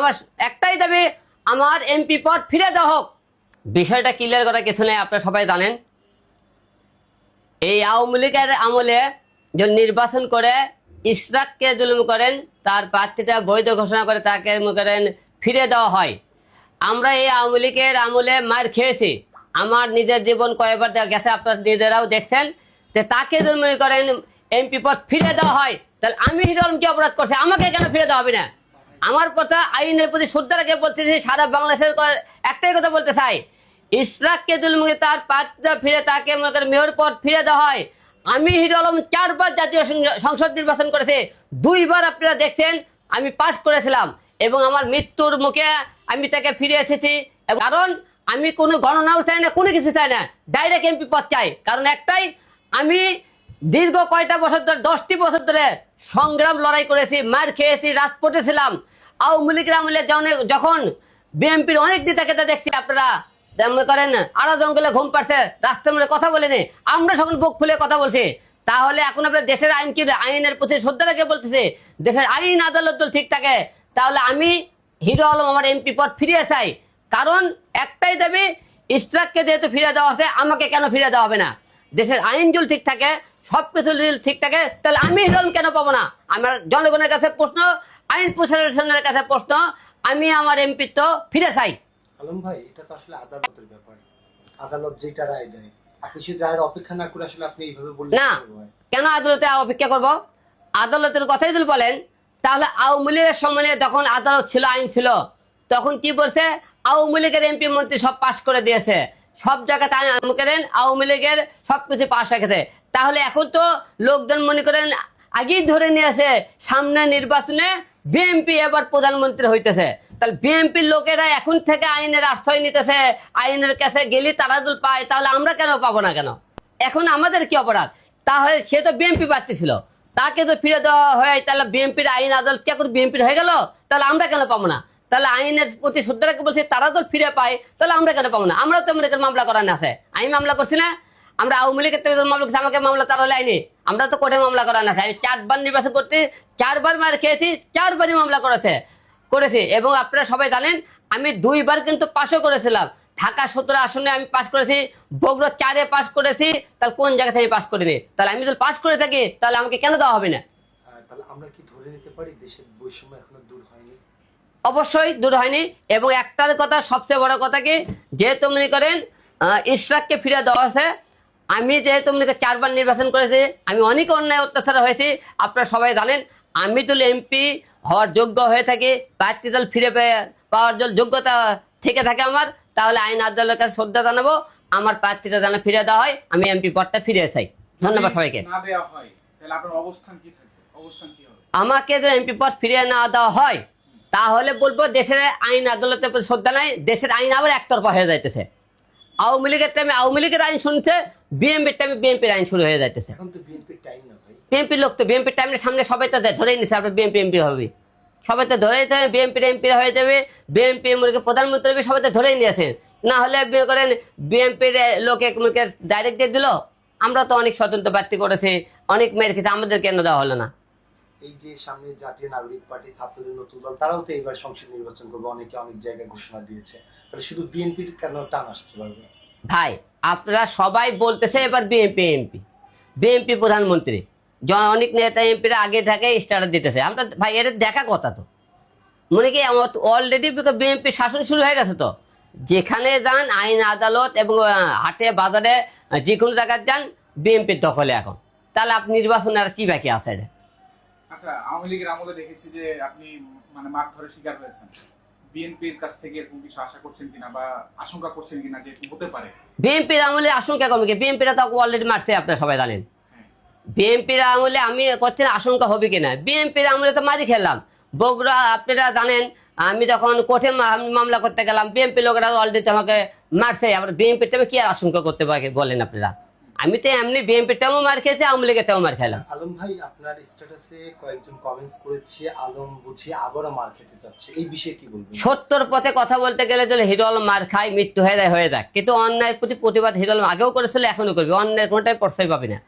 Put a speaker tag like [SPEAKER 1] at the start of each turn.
[SPEAKER 1] আমার একটাই দাবি, আমার এমপি পদ ফিরে দেওয়া হোক। বিষয়টা ক্লিয়ার করা কিছু নেই, আপনারা সবাই জানেন। এই আওয়ামী লীগের আমলে যে নির্বাচন করে ইশরাককে জুলুম করেন, তার প্রার্থীটা বৈধ ঘোষণা করে তাকে করেন ফিরে দেওয়া হয়। আমরা এই আওয়ামী লীগের আমলে মার খেয়েছি, আমার নিজের জীবন কয়েকবার গেছে, আপনারা নিজেরাও দেখছেন। যে তাকে জুলুম করেন এমপি পদ ফিরে দেওয়া হয়, তাহলে আমি হিরো আলম কি অপরাধ করছি, আমাকে কেন ফিরে দেওয়া হবে না? আমার কথা আইনের প্রতি শ্রদ্ধা রেখে বলতেছি, সারা বাংলাদেশের একটাই কথা বলতে চাই, ইশরাককে জুলুম করে তার প্রার্থীটা ফিরে তাকে মনে করেন মেয়র পদ ফিরে দেওয়া হয়। আমি হিরো আলম 4 বার জাতীয় সংসদ নির্বাচন করেছি, 2 বার আপনারা দেখছেন আমি পাস করেছিলাম, এবং আমার মৃত্যুর মুখে আমি তাকে ফিরে এসেছি। কারণ আমি কোনো গণনাও চাই না, কোনো কিছু চাই না, ডাইরেক্ট এমপি পদ চাই। কারণ একটাই, আমি দীর্ঘ কয়টা বছর ধরে 10টি বছর ধরে সংগ্রাম লড়াই করেছি, মার খেয়েছি, রাজপথে ছিলাম। আওয়ামী লীগের আমলে যখন বিএনপির অনেক নেতাকে দেখছি, আপনারা মনে করেন আড়া জঙ্গলে ঘুম পাচ্ছে, রাস্তার মধ্যে কথা বলেনি, আমরা সকল বুক খুলে কথা বলছি। তাহলে এখন আপনার দেশের আইন কি, আইনের প্রতি শ্রদ্ধা রেখে বলতেছে, দেশের আইন আদালত ঠিক থাকে, তাহলে আমি হিরো আলম আমার এমপি পদ ফিরিয়ে চাই। কারণ একটাই দাবি, ইশরাককে যেহেতু ফিরে দেওয়া হচ্ছে, আমাকে কেন ফিরে দেওয়া হবে না? দেশের আইন যদি ঠিক থাকে, সবকিছু যদি ঠিক থাকে, তাহলে আমি হিরো আলম কেন পাবো না? আমার জনগণের কাছে প্রশ্ন, আইন প্রশাসনের কাছে প্রশ্ন, আমি আমার এমপি তো ফিরে চাই।
[SPEAKER 2] আলম ভাই, এটা তো আসলে আদালতের ব্যাপার, আদালত যেটা রায় দেয়, আপনি শুধু রায়ের অপেক্ষা না করে আসলে আপনি এইভাবে বললেন
[SPEAKER 1] না। কেন আদালতে অপেক্ষা করব? আদালতের কথাই যদি বলেন, তাহলে আওয়ামী লীগের সময় যখন আদালত ছিল, আইন ছিল, তখন কি বলছে, আওয়ামী লীগের এমপি মন্ত্রী সব পাশ করে দিয়েছে, সব জায়গাতে আওয়ামী লীগের সবকিছু পাশ রেখেছে। তাহলে এখন তো লোকজন মনে করেন আগেই ধরে নিয়েছে, সামনে নির্বাচনে বিএনপি এবার প্রধানমন্ত্রী হইতেছে। তাহলে বিএনপির লোকেরা এখন থেকে আইনের আশ্রয় নিতেছে, আইনের কাছে গেলে তারা যদি পায়, তাহলে আমরা কেন পাবো না? কেন এখন আমাদের কি অপরাধ? তাহলে সে তো বিএনপি প্রার্থী ছিল, তাকে তো ফিরে দেওয়া হয়, তাহলে বিএনপির আইন আদালত কে করে বিএনপির হয়ে গেল, তাহলে আমরা কেন পাবো না? তাহলে আইনের প্রতি শ্রদ্ধা রেখে বলছি, তারা তো ফিরে পায়, তাহলে আমরা কেন পাবো না? আমরা তো মনে করেন মামলা করানো আছে, আমি মামলা করছি না, আমরা আওয়ামী লীগের থেকে মামলা করছি, আমাকে মামলা তারা লাইনি, আমরা তো কোর্টে মামলা করানো আছে। আমি 4 বার নির্বাচন করতে 4 বার মার খেয়েছি, 4 বারই মামলা করেছি। এবং আপনারা সবাই জানেন আমি 2 বার কিন্তু পাশও করেছিলাম। ঢাকা 17 আসনে আমি পাস করেছি, বগুড়া 4-এ পাস করেছি, তাহলে কোন জায়গা থেকে পাস করিনি? তাহলে আমি যদি পাস করে থাকি, তাহলে আমাকে কেন দেওয়া হবে না?
[SPEAKER 2] তাহলে আমরা কি ধরে নিতে পারি দেশের বৈষম্য এখনো দূর হয়নি?
[SPEAKER 1] অবশ্যই দূর হয়নি। এবং একটার কথা, সবচেয়ে বড় কথা কি, যেহেতু মনে করেন ইশরাককে ফিরে দেওয়া আছে, আমি যেহেতু মনে করেন 4 বার নির্বাচন করেছি, আমি অনেক অন্যায় অত্যাচার হয়েছি, আপনারা সবাই জানেন। আমি তো এমপি হওয়ার যোগ্য হয়ে থাকি, প্রার্থী দল ফিরে পাওয়ার জন্য যোগ্যতা থেকে থাকে আমার, তাহলে আইন আদালতের কাছে শ্রদ্ধা জানাবো, আমার প্রার্থীটা যেন ফিরে দেওয়া হয়, আমি এমপি পদটা ফিরে চাই। ধন্যবাদ সবাইকে। আমাকে যদি এমপি পদ ফিরিয়ে না দেওয়া হয়, তাহলে বলবো দেশের আইন আদালতের প্রতি শ্রদ্ধা নাই, দেশের আইন আবার একতরফা হয়ে যাইতেছে। আওয়ামী লীগের টাইমে আওয়ামী লীগের আইন শুনছে, বিএনপির টাইমে বিএনপির আইন শুরু হয়ে যাইতেছে।
[SPEAKER 2] এখন তো বিএনপির টাইম না ভাই,
[SPEAKER 1] বিএনপির লোক তো বিএনপির টাইমের সামনে সবাই তো ধরেই নিচ্ছে আপনার বিএনপি এমপি হবে, সবাই তো ধরেই যাবে, বিএনপির এমপি হয়ে যাবে, বিএনপি প্রধানমন্ত্রী হবে, সবাই তো ধরেই নিয়েছেন। না হলে করেন বিএনপির লোকে ডাইরেক্ট দিয়ে দিল। আমরা তো অনেক স্বতন্ত্র প্রার্থী করেছি, অনেক মেয়ের ক্ষেত্রে, আমাদের কেন দেওয়া হলো না?
[SPEAKER 2] এই যে সামনে জাতীয় নাগরিক পার্টি, ছাত্রদের নতুন দল, তারাও তো এবার সংসদ নির্বাচন করবে, অনেকে অনেক জায়গায় ঘোষণা দিয়েছে, তাহলে শুধু বিএনপির কেন টান আসতে পারবে?
[SPEAKER 1] ভাই আপনারা সবাই বলতেছে এবার বিএনপি প্রধানমন্ত্রী, অনেক নেতা এমপিরা আগে থেকে স্টার্ট দিতেছে, আমরা ভাই এর দেখা কথা তো মনে কি অলরেডি বিএনপি শাসন শুরু হয়ে গেছে। তো যেখানে যান আইন আদালত এবং হাটে বাজারে যে কোনো জায়গায় যান, বিএনপির দখলে এখন, তাহলে আপনি নির্বাচনে আর কি বাকি আছে?
[SPEAKER 3] আচ্ছা, আওয়ামী লীগের আমলে দেখেছি যে আপনি মানে মারধরের শিকার হয়েছেন, বিএনপির কাছ থেকে এরকম কিছু আশা করছেন কিনা বা আশঙ্কা করছেন কিনা যে হতে পারে?
[SPEAKER 1] বিএনপির আমলে আশঙ্কা কমে কি? বিএনপিরা তো অলরেডি মারছে, আপনারা সবাই জানেন। বিএনপির আমলে আমি করছি না আশঙ্কা হবে কিনা, বিএনপির আমলে তো মারি খেলাম। বগুড়া আপনারা জানেন, আমি যখন কোর্টে মামলা করতে গেলাম, বিএনপি লোকেরা অলরেডি আমাকে মারছে, আবার বিএনপির টাইমে কি আর আশঙ্কা করতে পারে বলেন আপনারা? আমি তো এমনি বিএনপির টাইমও মার খেয়েছি, আওয়ামী লীগের টাইমও মার খেলাম।
[SPEAKER 2] আলম ভাই, আপনার স্ট্যাটাসে কয়েকজন কমেন্টস করেছে আলম বুঝি আবারও মার খেতে যাচ্ছে, এই বিষয়ে কি বলবেন?
[SPEAKER 1] সত্যর পথে কথা বলতে গেলে যদি হিরো আলম মার খায়, মৃত্যু হয়ে যায়, কিন্তু অন্যায়ের প্রতি প্রতিবাদ হিরো আলম আগেও করেছিল, এখনো করবে, অন্যায়ের কোনোটাই প্রশ্রয় পাবে না।